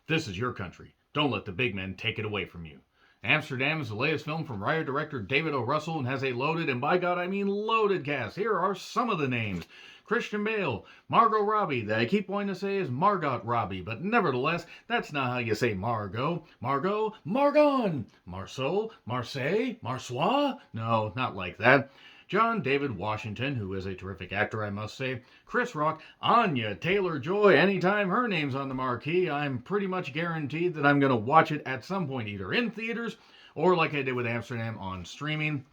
This is your country. Don't let the big men take it away from you. Amsterdam is the latest film from writer-director David O. Russell and has a loaded, and by God I mean loaded cast. Here are some of the names. Christian Bale, Margot Robbie, that I keep wanting to say is Margot Robbie, but nevertheless, that's not how you say Margot. Margot, Margon, Marceau, Marseille, Marsois? No, not like that. John David Washington, who is a terrific actor, I must say. Chris Rock, Anya Taylor-Joy. Anytime her name's on the marquee, I'm pretty much guaranteed that I'm going to watch it at some point, either in theaters or like I did with Amsterdam on streaming.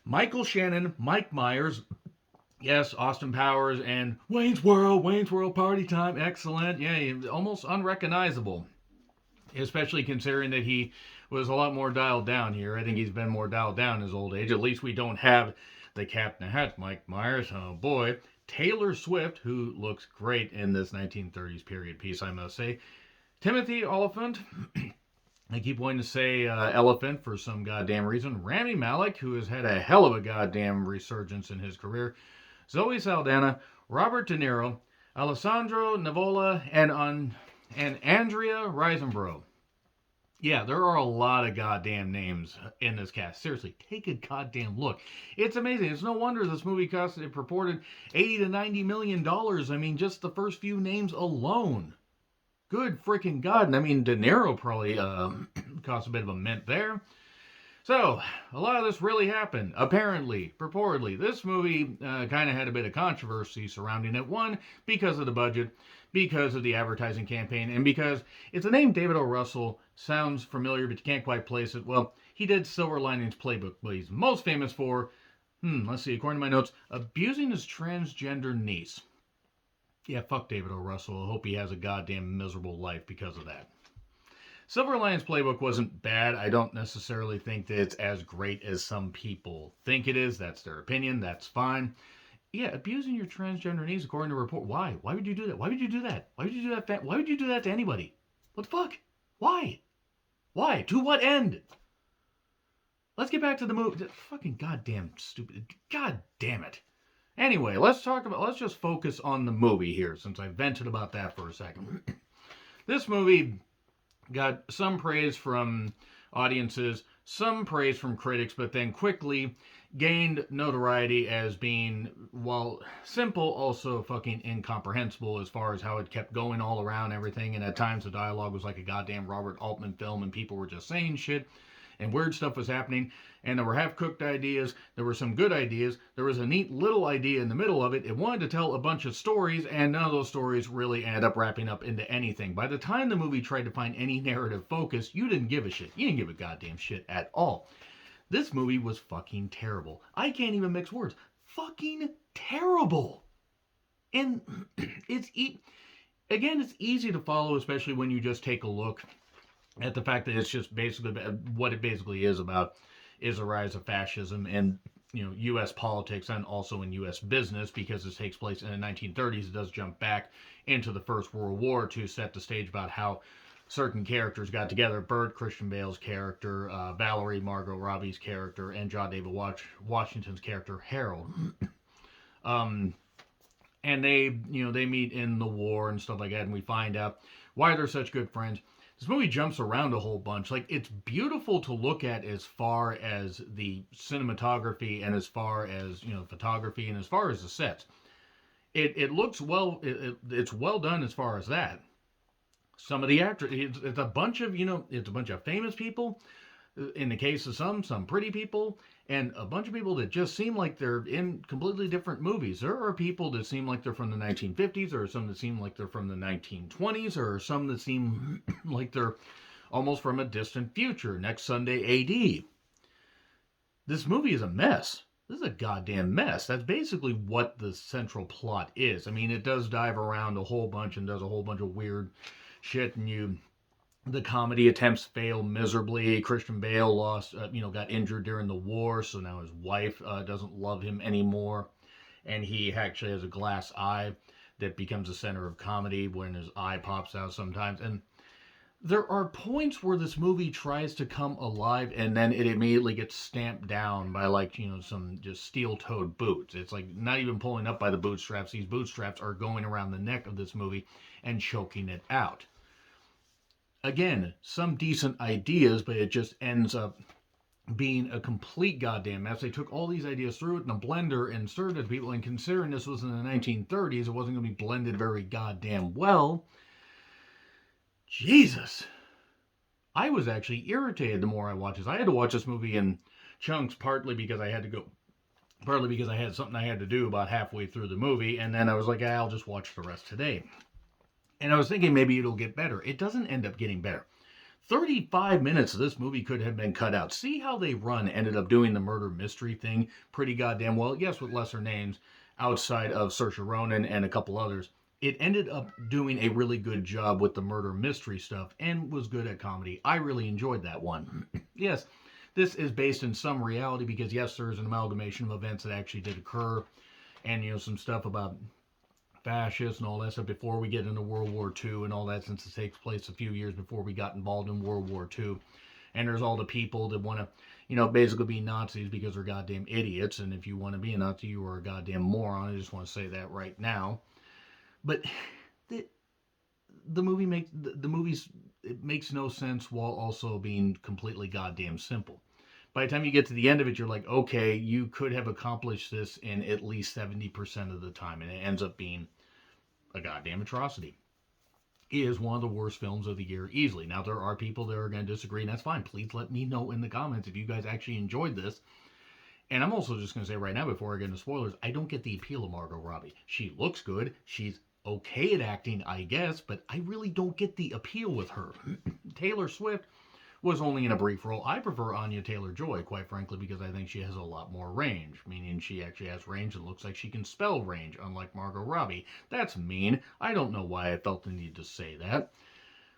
Michael Shannon, Mike Myers, yes, Austin Powers, and Wayne's World Party Time. Excellent. Yeah, almost unrecognizable, especially considering that he was a lot more dialed down here. I think he's been more dialed down in his old age. At least we don't have the Captain of Hats, Mike Myers. Oh boy. Taylor Swift, who looks great in this 1930s period piece, I must say. Timothy Oliphant. I keep wanting to say Elephant for some goddamn reason. Rami Malek, who has had a hell of a goddamn resurgence in his career. Zoe Saldana, Robert De Niro, Alessandro Nivola, and Andrea Riseborough. Yeah, there are a lot of goddamn names in this cast. Seriously, take a goddamn look. It's amazing. It's no wonder this movie cost a purported $80 to $90 million. I mean, just the first few names alone. Good freaking God. And I mean, De Niro probably cost a bit of a mint there. So, a lot of this really happened. Apparently, purportedly, this movie kind of had a bit of controversy surrounding it. One, because of the budget, because of the advertising campaign, and because it's a name David O. Russell sounds familiar, but you can't quite place it. Well, he did Silver Linings Playbook, but he's most famous for, let's see, according to my notes, abusing his transgender niece. Yeah, fuck David O. Russell. I hope he has a goddamn miserable life because of that. Silver Linings Playbook wasn't bad. I don't necessarily think that it's as great as some people think it is. That's their opinion. That's fine. Yeah, abusing your transgender niece according to a report. Why? Why would you do that? Why would you do that? Why would you do that? Why would you do that to anybody? What the fuck? Why? Why? To what end? Let's get back to the movie. Fucking goddamn stupid. God damn it. Anyway, let's just focus on the movie here since I vented about that for a second. This movie got some praise from audiences, some praise from critics, but then quickly gained notoriety as being, while simple, also fucking incomprehensible as far as how it kept going all around everything, and at times the dialogue was like a goddamn Robert Altman film and people were just saying shit and weird stuff was happening, and there were half-cooked ideas, there were some good ideas, there was a neat little idea in the middle of it. It wanted to tell a bunch of stories, and none of those stories really ended up wrapping up into anything. By the time the movie tried to find any narrative focus, you didn't give a shit. You didn't give a goddamn shit at all. This movie was fucking terrible. I can't even mix words. Fucking terrible. And it's easy to follow, especially when you just take a look at the fact that it's just basically what it basically is about is a rise of fascism in U.S. politics and also in U.S. business, because this takes place in the 1930s. It does jump back into the First World War to set the stage about how certain characters got together. Burt, Christian Bale's character, Valerie, Margot Robbie's character, and John David Washington's character, Harold. And they meet in the war and stuff like that, and we find out why they're such good friends. This movie jumps around a whole bunch. Like, it's beautiful to look at as far as the cinematography and as far as, photography and as far as the sets. It looks well, it's well done as far as that. Some of the actors, it's a bunch of famous people. In the case of some pretty people, and a bunch of people that just seem like they're in completely different movies. There are people that seem like they're from the 1950s, or some that seem like they're from the 1920s, or some that seem like they're almost from a distant future. Next Sunday AD. This movie is a mess. This is a goddamn mess. That's basically what the central plot is. I mean, it does dive around a whole bunch and does a whole bunch of weird shit, and the comedy attempts fail miserably. Christian Bale got injured during the war, so now his wife doesn't love him anymore. And he actually has a glass eye that becomes the center of comedy when his eye pops out sometimes. And there are points where this movie tries to come alive, and then it immediately gets stamped down by some just steel-toed boots. It's like not even pulling up by the bootstraps. These bootstraps are going around the neck of this movie and choking it out. again, some decent ideas, but it just ends up being a complete goddamn mess. They took all these ideas, threw it in a blender, and served it to people. And considering this was in the 1930s, it wasn't going to be blended very goddamn well. Jesus. I was actually irritated the more I watched this. I had to watch this movie in chunks, partly because I had to go, partly because I had something I had to do about halfway through the movie, and then I was like, I'll just watch the rest today. And I was thinking maybe it'll get better. It doesn't end up getting better. 35 minutes of this movie could have been cut out. See how they ended up doing the murder mystery thing pretty goddamn well. Yes, with lesser names outside of Saoirse Ronan and a couple others. It ended up doing a really good job with the murder mystery stuff and was good at comedy. I really enjoyed that one. Yes, this is based in some reality because, yes, there's an amalgamation of events that actually did occur and, some stuff about fascists and all that stuff before we get into World War II and all that, since it takes place a few years before we got involved in World War II. And there's all the people that want to, basically be Nazis because they're goddamn idiots. And if you want to be a Nazi, you are a goddamn moron. I just want to say that right now. But the movies, it makes no sense while also being completely goddamn simple. By the time you get to the end of it, you're like, okay, you could have accomplished this in at least 70% of the time, and it ends up being a goddamn atrocity. It is one of the worst films of the year easily. Now, there are people that are going to disagree, and that's fine. Please let me know in the comments if you guys actually enjoyed this. And I'm also just going to say right now, before I get into spoilers, I don't get the appeal of Margot Robbie. She looks good. She's okay at acting, I guess, but I really don't get the appeal with her. Taylor Swift was only in a brief role. I prefer Anya Taylor-Joy, quite frankly, because I think she has a lot more range, meaning she actually has range and looks like she can spell range, unlike Margot Robbie. That's mean. I don't know why I felt the need to say that.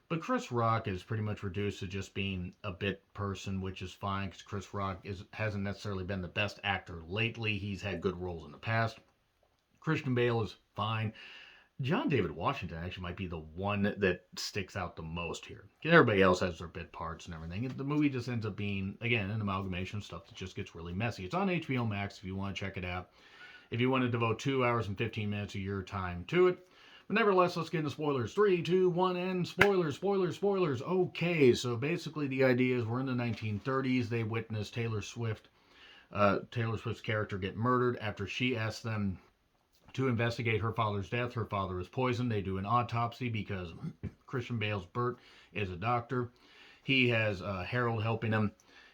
But Chris Rock is pretty much reduced to just being a bit person, which is fine, because Chris Rock hasn't necessarily been the best actor lately. He's had good roles in the past. Christian Bale is fine. John David Washington actually might be the one that sticks out the most here. Everybody else has their bit parts and everything. The movie just ends up being, again, an amalgamation of stuff that just gets really messy. It's on HBO Max if you want to check it out. If you want to devote 2 hours and 15 minutes of your time to it. But nevertheless, let's get into spoilers. 3, 2, 1, and spoilers, spoilers, spoilers. Okay, so basically the idea is we're in the 1930s. They witness Taylor Swift's character get murdered after she asked them to investigate her father's death. Her father was poisoned. They do an autopsy because Christian Bale's Bert is a doctor. He has Harold helping him,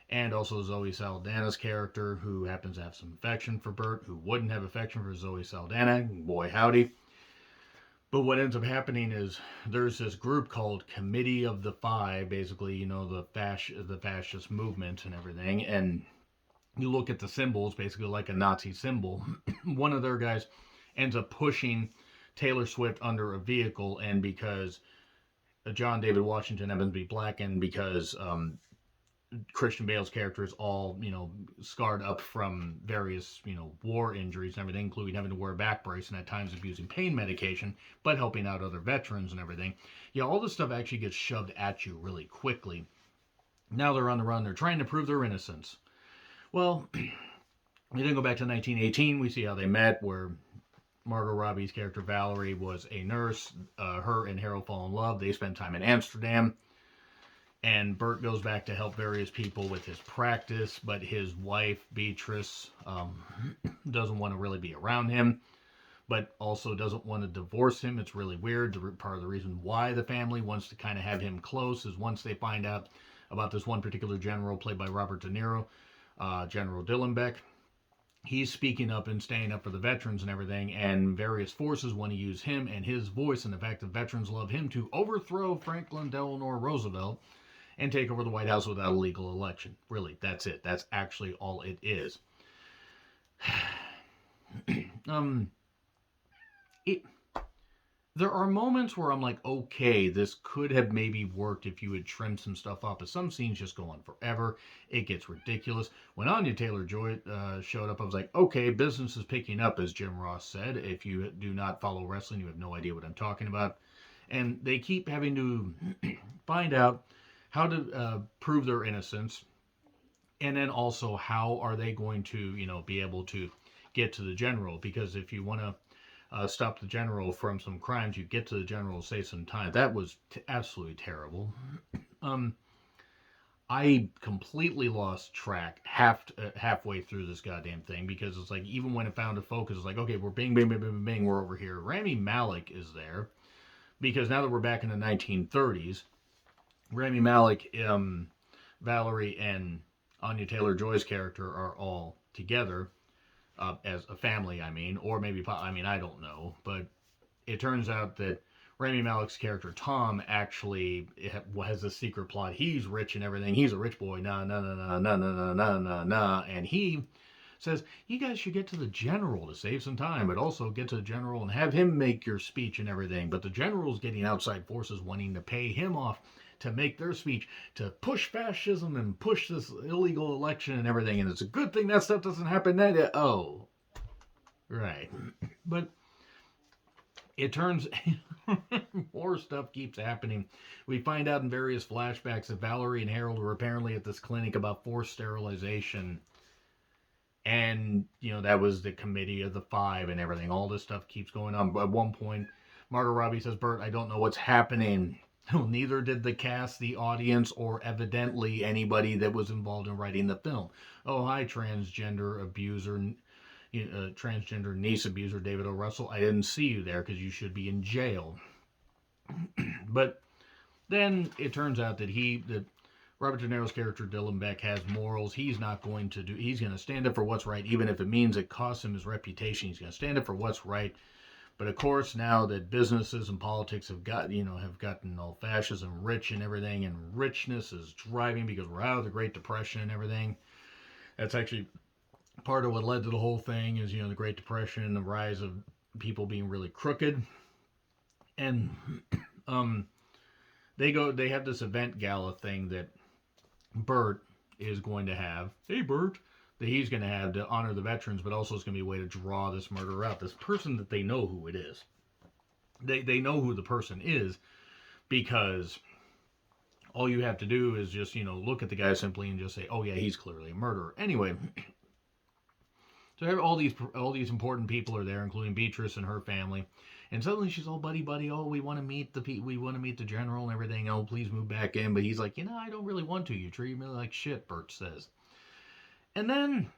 and also Zoe Saldana's character, who happens to have some affection for Bert, who wouldn't have affection for Zoe Saldana. Boy, howdy. But what ends up happening is there's this group called Committee of the Five, basically, the fascist movement and everything, and you look at the symbols, basically like a Nazi symbol. One of their guys ends up pushing Taylor Swift under a vehicle, and because John David Washington happens to be black, and because Christian Bale's character is all, scarred up from various, war injuries and everything, including having to wear a back brace and at times abusing pain medication, but helping out other veterans and everything. All this stuff actually gets shoved at you really quickly. Now they're on the run. They're trying to prove their innocence. Well, we then go back to 1918. We see how they met, where Margot Robbie's character Valerie was a nurse. Her and Harold fall in love. They spend time in Amsterdam. And Bert goes back to help various people with his practice, but his wife, Beatrice, doesn't want to really be around him, but also doesn't want to divorce him. It's really weird. Part of the reason why the family wants to kind of have him close is once they find out about this one particular general played by Robert De Niro, General Dillenbeck. He's speaking up and staying up for the veterans and everything, and various forces want to use him and his voice and the fact that veterans love him to overthrow Franklin Delano Roosevelt and take over the White House without a legal election. Really, that's it. That's actually all it is. There are moments where I'm like, okay, this could have maybe worked if you had trimmed some stuff up, but some scenes just go on forever. It gets ridiculous. When Anya Taylor-Joy showed up, I was like, okay, business is picking up, as Jim Ross said. If you do not follow wrestling, you have no idea what I'm talking about. And they keep having to find out how to prove their innocence, and then also how are they going to, be able to get to the general, because if you want to stop the general from some crimes. You get to the general, save some time. That was absolutely terrible. Um, I completely lost track halfway through this goddamn thing because it's like even when it found a focus, it's like okay, we're bing, bing, bing, bing, bing, we're over here. Rami Malek is there because now that we're back in the 1930s, Rami Malek, Valerie, and Anya Taylor-Joy's character are all together as a family. I mean, or maybe I don't know, but it turns out that Rami Malek's character Tom actually has a secret plot. He's rich and everything. He's a rich boy. Nah, nah, nah, nah, nah, nah, nah, nah, nah, nah. And he says, you guys should get to the general to save some time, but also get to the general and have him make your speech and everything. But the general's getting outside forces wanting to pay him off to make their speech, to push fascism and push this illegal election and everything. And it's a good thing that stuff doesn't happen. Oh, right. But it turns more stuff keeps happening. We find out in various flashbacks that Valerie and Harold were apparently at this clinic about forced sterilization. And, that was the committee of the five and everything. All this stuff keeps going on. At one point, Margot Robbie says, Bert, I don't know what's happening. Well, neither did the cast, the audience, or evidently anybody that was involved in writing the film. Oh, hi, transgender abuser, transgender niece abuser David O. Russell. I didn't see you there because you should be in jail. But then it turns out that Robert De Niro's character Dylan Beck has morals. He's going to stand up for what's right, even if it means it costs him his reputation. He's going to stand up for what's right. But of course, now that businesses and politics have gotten all fascism rich and everything, and richness is driving because we're out of the Great Depression and everything. That's actually part of what led to the whole thing is, the Great Depression and the rise of people being really crooked. And they have this event gala thing that Bert is going to have. Hey, Bert. That he's going to have to honor the veterans, but also it's going to be a way to draw this murderer out. This person that they know who it is. They know who the person is because all you have to do is just, look at the guy simply and just say, oh yeah, he's clearly a murderer. Anyway, so all these important people are there, including Beatrice and her family. And suddenly she's all buddy. Oh, we want to meet the general and everything. Oh, please move back in. But he's like, I don't really want to. You treat me like shit, Bert says. And then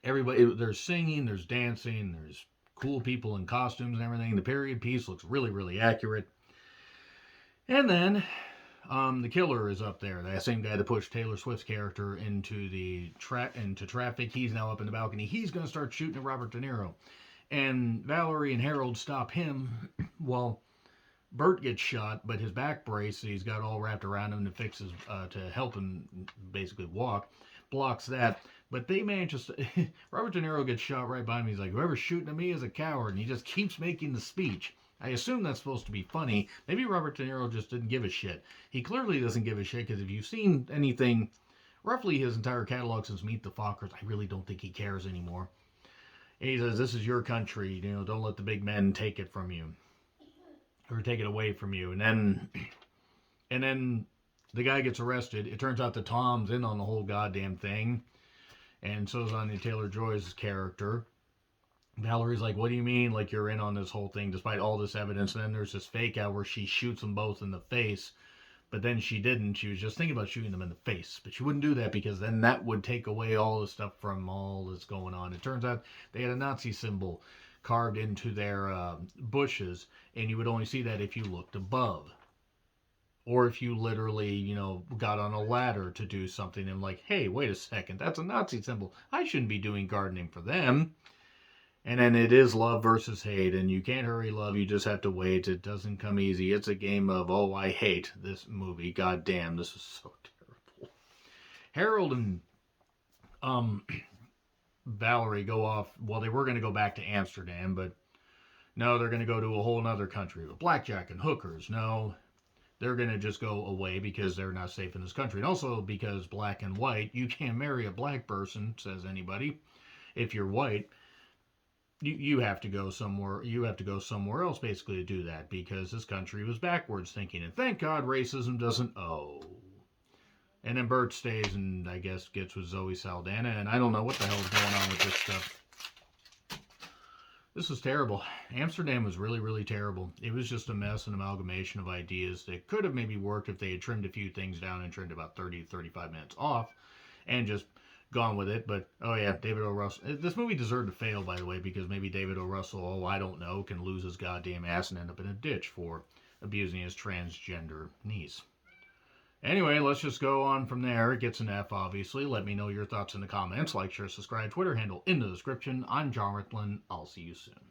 there's singing, there's dancing, there's cool people in costumes and everything. The period piece looks really, really accurate. And then the killer is up there. That same guy that pushed Taylor Swift's character into traffic. He's now up in the balcony. He's going to start shooting at Robert De Niro. And Valerie and Harold stop him while Bert gets shot, but his back brace that he's got all wrapped around him to help him basically walk blocks that. But they manage to... Robert De Niro gets shot right by him. He's like, whoever's shooting at me is a coward. And he just keeps making the speech. I assume that's supposed to be funny. Maybe Robert De Niro just didn't give a shit. He clearly doesn't give a shit because if you've seen anything, roughly his entire catalog since Meet the Fockers, I really don't think he cares anymore. And he says, this is your country. Don't let the big men take it from you. Or take it away from you. And then the guy gets arrested. It turns out that Tom's in on the whole goddamn thing. And so is Anya Taylor-Joy's character. Valerie's like, what do you mean? Like, you're in on this whole thing despite all this evidence. And then there's this fake out where she shoots them both in the face. But then she didn't. She was just thinking about shooting them in the face. But she wouldn't do that because then that would take away all the stuff from all that's going on. It turns out they had a Nazi symbol carved into their bushes. And you would only see that if you looked above. Or if you literally, got on a ladder to do something and like, hey, wait a second, that's a Nazi symbol. I shouldn't be doing gardening for them. And then it is love versus hate, and you can't hurry love, you just have to wait. It doesn't come easy. It's a game of, oh, I hate this movie. God damn, this is so terrible. Harold and Valerie go off, well, they were going to go back to Amsterdam, but no, they're going to go to a whole other country with blackjack and hookers. No, they're going to just go away because they're not safe in this country. And also because black and white, you can't marry a black person, says anybody. If you're white, you have to go somewhere. You have to go somewhere else basically to do that because this country was backwards thinking. And thank God racism doesn't. Oh. And then Bert stays and I guess gets with Zoe Saldana. And I don't know what the hell is going on with this stuff. This was terrible. Amsterdam was really, really terrible. It was just a mess, an amalgamation of ideas that could have maybe worked if they had trimmed a few things down and trimmed about 30 to 35 minutes off and just gone with it. But, oh yeah, David O. Russell. This movie deserved to fail, by the way, because maybe David O. Russell, oh, I don't know, can lose his goddamn ass and end up in a ditch for abusing his transgender niece. Anyway, let's just go on from there. It gets an F, obviously. Let me know your thoughts in the comments. Like, share, subscribe, Twitter handle in the description. I'm John Ricklin. I'll see you soon.